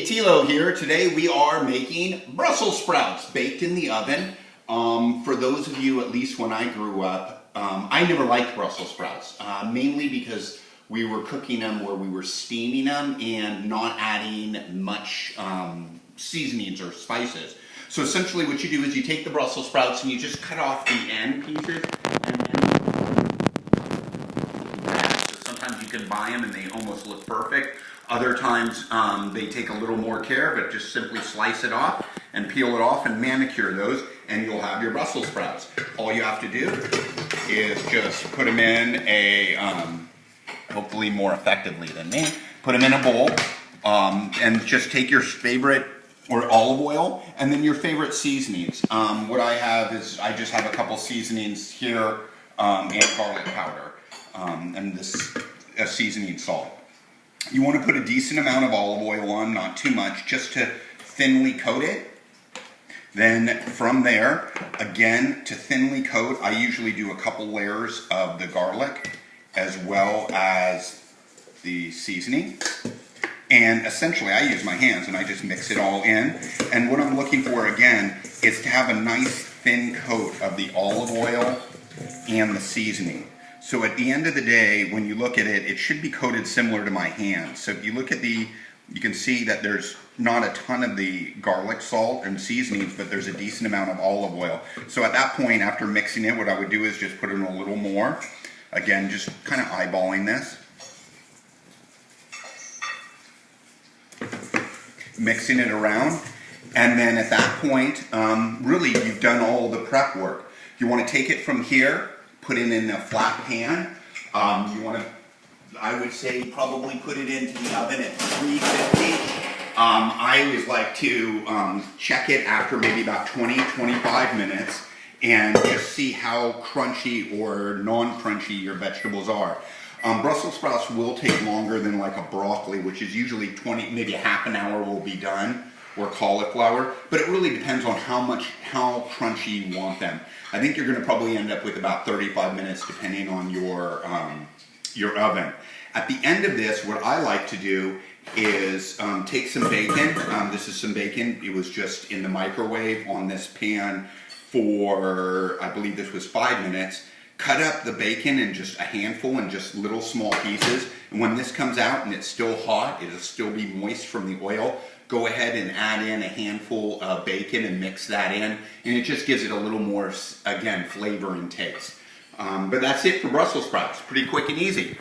Tilo here. Today we are making Brussels sprouts baked in the oven. For those of you, at least when I grew up, I never liked Brussels sprouts, mainly because we were cooking them where we were steaming them and not adding much seasonings or spices. So essentially what you do is you take the Brussels sprouts and you just cut off the end pieces. So sometimes you can buy them and they almost look perfect. Other times they take a little more care, but just simply slice it off and peel it off and manicure those, and you'll have your Brussels sprouts. All you have to do is just put them in a, hopefully more effectively than me, put them in a bowl, and just take your favorite or olive oil, and then your favorite seasonings. What I have is, I just have a couple seasonings here, and garlic powder, and this seasoning salt. You want to put a decent amount of olive oil on, not too much, just to thinly coat it. Then from there, again, to thinly coat, I usually do a couple layers of the garlic as well as the seasoning. And essentially I use my hands and I just mix it all in. And what I'm looking for again is to have a nice thin coat of the olive oil and the seasoning. So at the end of the day, when you look at it, it should be coated similar to my hands. So if you look at you can see that there's not a ton of the garlic salt and seasonings, but there's a decent amount of olive oil. So at that point, after mixing it, what I would do is just put in a little more. Again, just kind of eyeballing this. Mixing it around. And then at that point, really you've done all the prep work. You want to take it from here, put it in a flat pan. You want to, I would say, probably put it into the oven at 350. I always like to check it after maybe about 20-25 minutes and just see how crunchy or non-crunchy your vegetables are. Brussels sprouts will take longer than like a broccoli, which is usually maybe a half an hour will be done, or cauliflower, but it really depends on how crunchy you want them. I think you're going to probably end up with about 35 minutes depending on your oven. At the end of this, what I like to do is take some bacon. This is some bacon. It was just in the microwave on this pan for, I believe this was 5 minutes. Cut up the bacon in just a handful and just little small pieces. And when this comes out and it's still hot, it'll still be moist from the oil. Go ahead and add in a handful of bacon and mix that in. And it just gives it a little more, again, flavor and taste. But that's it for Brussels sprouts. Pretty quick and easy.